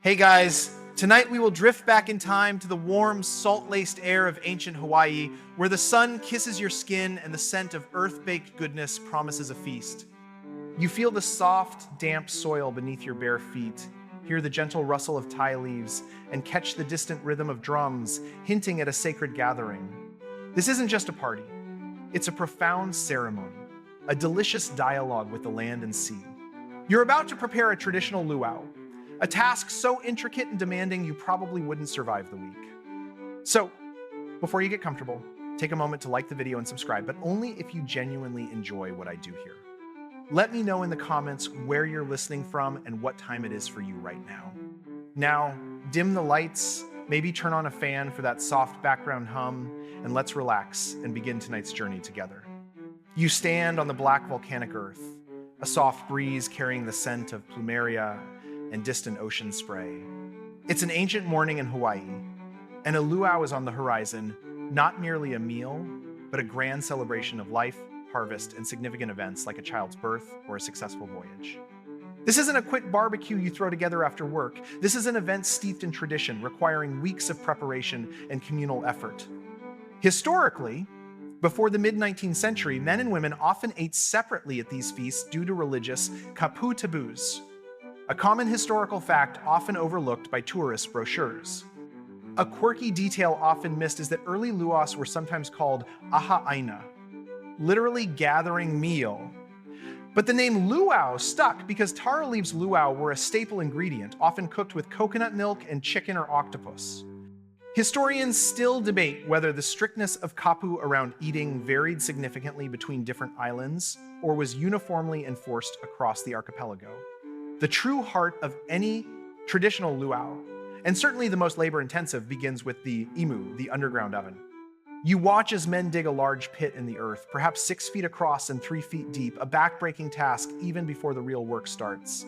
Hey guys, tonight we will drift back in time to the warm, salt-laced air of ancient Hawaii, where the sun kisses your skin and the scent of earth-baked goodness promises a feast. You feel the soft, damp soil beneath your bare feet, hear the gentle rustle of tie leaves, and catch the distant rhythm of drums, hinting at a sacred gathering. This isn't just a party. It's a profound ceremony, a delicious dialogue with the land and sea. You're about to prepare a traditional luau, a task so intricate and demanding you probably wouldn't survive the week. So, before you get comfortable, take a moment to like the video and subscribe, but only if you genuinely enjoy what I do here. Let me know in the comments where you're listening from and what time it is for you right now. Now, dim the lights, maybe turn on a fan for that soft background hum, and let's relax and begin tonight's journey together. You stand on the black volcanic earth, a soft breeze carrying the scent of plumeria and distant ocean spray. It's an ancient morning in Hawaii, and a luau is on the horizon, not merely a meal, but a grand celebration of life, harvest, and significant events like a child's birth or a successful voyage. This isn't a quick barbecue you throw together after work. This is an event steeped in tradition, requiring weeks of preparation and communal effort. Historically, before the mid-19th century, men and women often ate separately at these feasts due to religious kapu taboos, a common historical fact often overlooked by tourist brochures. A quirky detail often missed is that early luaus were sometimes called aha aina, literally gathering meal. But the name luau stuck because taro leaves luau were a staple ingredient, often cooked with coconut milk and chicken or octopus. Historians still debate whether the strictness of kapu around eating varied significantly between different islands or was uniformly enforced across the archipelago. The true heart of any traditional luau, and certainly the most labor-intensive, begins with the imu, the underground oven. You watch as men dig a large pit in the earth, perhaps 6 feet across and 3 feet deep, a back-breaking task even before the real work starts.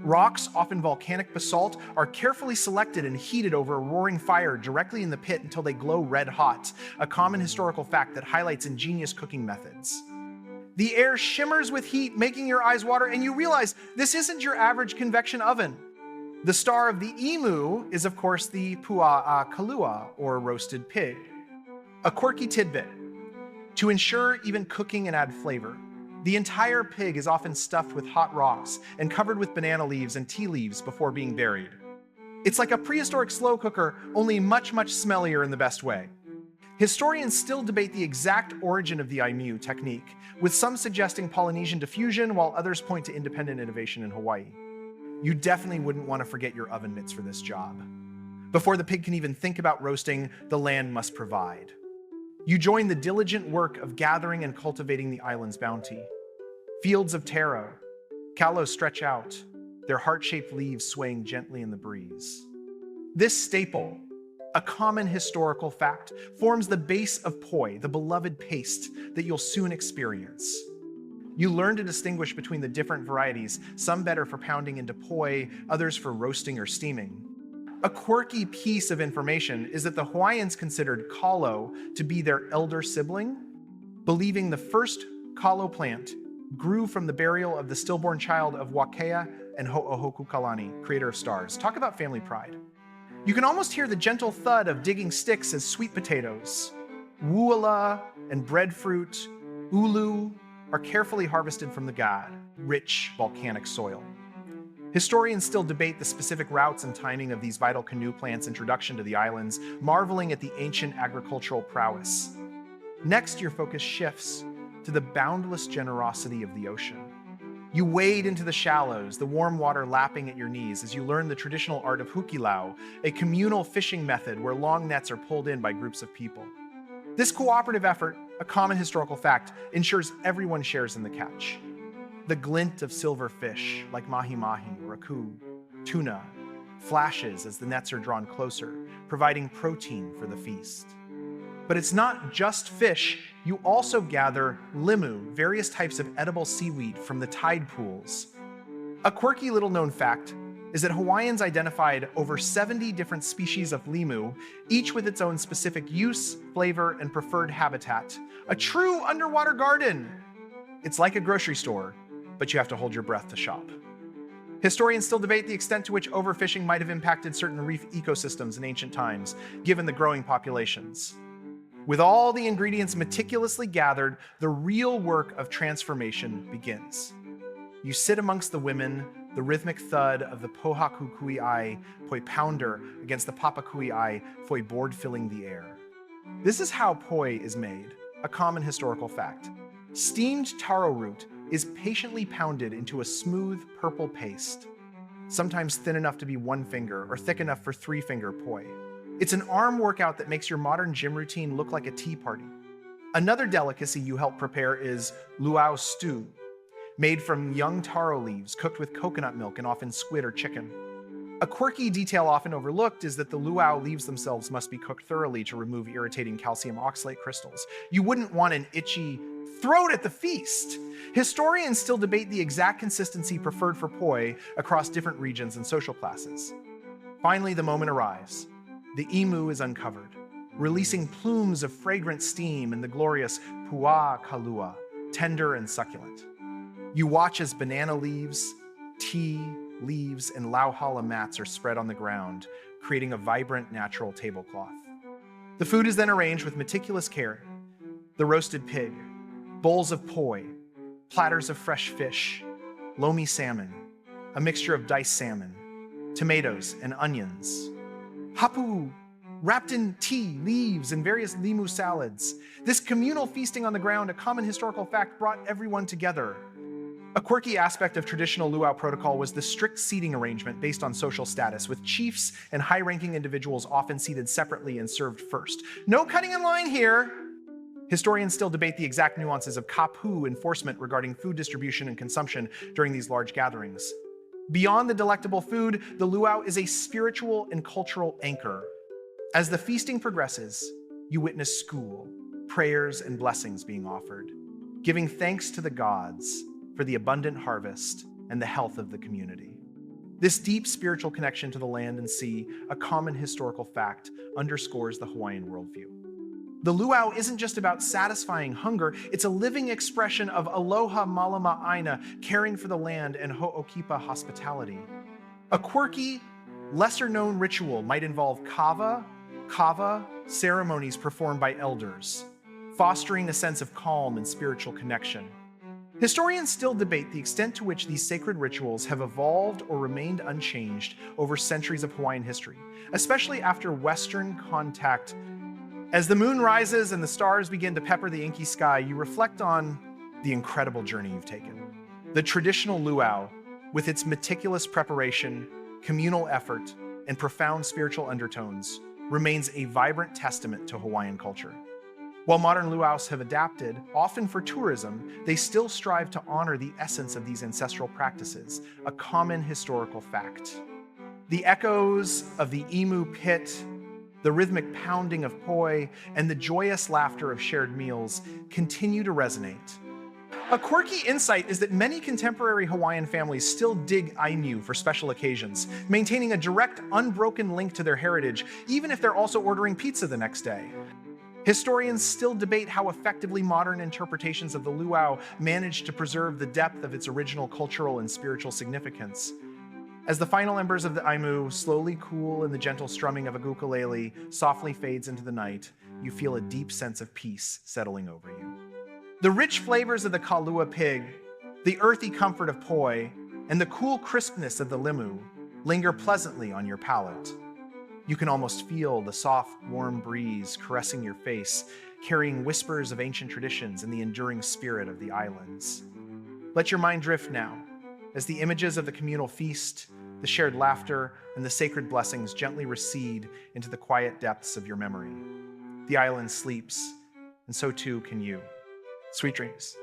Rocks, often volcanic basalt, are carefully selected and heated over a roaring fire directly in the pit until they glow red hot, a common historical fact that highlights ingenious cooking methods. The air shimmers with heat, making your eyes water, and you realize this isn't your average convection oven. The star of the imu is, of course, the pua'a kalua, or roasted pig. A quirky tidbit: to ensure even cooking and add flavor, the entire pig is often stuffed with hot rocks and covered with banana leaves and tea leaves before being buried. It's like a prehistoric slow cooker, only much, much smellier in the best way. Historians still debate the exact origin of the imu technique, with some suggesting Polynesian diffusion while others point to independent innovation in Hawaii. You definitely wouldn't want to forget your oven mitts for this job. Before the pig can even think about roasting, the land must provide. You join the diligent work of gathering and cultivating the island's bounty. Fields of taro, kalo stretch out, their heart-shaped leaves swaying gently in the breeze. This staple, a common historical fact, forms the base of poi, the beloved paste that you'll soon experience. You learn to distinguish between the different varieties, some better for pounding into poi, others for roasting or steaming. A quirky piece of information is that the Hawaiians considered kalo to be their elder sibling, believing the first kalo plant grew from the burial of the stillborn child of Wakea and Ho'ohokukalani, creator of stars. Talk about family pride. You can almost hear the gentle thud of digging sticks as sweet potatoes. Wuala and breadfruit, ulu, are carefully harvested from the god, rich volcanic soil. Historians still debate the specific routes and timing of these vital canoe plants' introduction to the islands, marveling at the ancient agricultural prowess. Next, your focus shifts to the boundless generosity of the ocean. You wade into the shallows, the warm water lapping at your knees as you learn the traditional art of hukilau, a communal fishing method where long nets are pulled in by groups of people. This cooperative effort, a common historical fact, ensures everyone shares in the catch. The glint of silver fish, like mahi-mahi, raku, tuna, flashes as the nets are drawn closer, providing protein for the feast. But it's not just fish. You also gather limu, various types of edible seaweed from the tide pools. A quirky little known fact is that Hawaiians identified over 70 different species of limu, each with its own specific use, flavor, and preferred habitat. A true underwater garden! It's like a grocery store, but you have to hold your breath to shop. Historians still debate the extent to which overfishing might have impacted certain reef ecosystems in ancient times, given the growing populations. With all the ingredients meticulously gathered, the real work of transformation begins. You sit amongst the women, the rhythmic thud of the pohaku kui'ai, poi pounder, against the papa kui'ai, poi board filling the air. This is how poi is made, a common historical fact. Steamed taro root is patiently pounded into a smooth purple paste, sometimes thin enough to be 1 finger or thick enough for 3-finger poi. It's an arm workout that makes your modern gym routine look like a tea party. Another delicacy you help prepare is luau stew, made from young taro leaves cooked with coconut milk and often squid or chicken. A quirky detail often overlooked is that the luau leaves themselves must be cooked thoroughly to remove irritating calcium oxalate crystals. You wouldn't want an itchy throat at the feast. Historians still debate the exact consistency preferred for poi across different regions and social classes. Finally, the moment arrives. The imu is uncovered, releasing plumes of fragrant steam in the glorious puā kalua, tender and succulent. You watch as banana leaves, tea, leaves, and lauhala mats are spread on the ground, creating a vibrant natural tablecloth. The food is then arranged with meticulous care. The roasted pig, bowls of poi, platters of fresh fish, lomi salmon, a mixture of diced salmon, tomatoes, and onions. Hapu, wrapped in tea, leaves, and various limu salads. This communal feasting on the ground, a common historical fact, brought everyone together. A quirky aspect of traditional luau protocol was the strict seating arrangement based on social status, with chiefs and high-ranking individuals often seated separately and served first. No cutting in line here. Historians still debate the exact nuances of kapu enforcement regarding food distribution and consumption during these large gatherings. Beyond the delectable food, the luau is a spiritual and cultural anchor. As the feasting progresses, you witness school, prayers, and blessings being offered, giving thanks to the gods for the abundant harvest and the health of the community. This deep spiritual connection to the land and sea, a common historical fact, underscores the Hawaiian worldview. The luau isn't just about satisfying hunger, it's a living expression of aloha malama aina, caring for the land, and ho'okipa hospitality. A quirky, lesser-known ritual might involve kava ceremonies performed by elders, fostering a sense of calm and spiritual connection. Historians still debate the extent to which these sacred rituals have evolved or remained unchanged over centuries of Hawaiian history, especially after Western contact. As the moon rises and the stars begin to pepper the inky sky, you reflect on the incredible journey you've taken. The traditional luau, with its meticulous preparation, communal effort, and profound spiritual undertones, remains a vibrant testament to Hawaiian culture. While modern luau's have adapted, often for tourism, they still strive to honor the essence of these ancestral practices, a common historical fact. The echoes of the imu pit, the rhythmic pounding of poi, and the joyous laughter of shared meals continue to resonate. A quirky insight is that many contemporary Hawaiian families still dig ainu for special occasions, maintaining a direct, unbroken link to their heritage, even if they're also ordering pizza the next day. Historians still debate how effectively modern interpretations of the luau managed to preserve the depth of its original cultural and spiritual significance. As the final embers of the imu slowly cool and the gentle strumming of a ukulele softly fades into the night, you feel a deep sense of peace settling over you. The rich flavors of the kalua pig, the earthy comfort of poi, and the cool crispness of the limu linger pleasantly on your palate. You can almost feel the soft, warm breeze caressing your face, carrying whispers of ancient traditions and the enduring spirit of the islands. Let your mind drift now, as the images of the communal feast, the shared laughter, and the sacred blessings gently recede into the quiet depths of your memory. The island sleeps, and so too can you. Sweet dreams.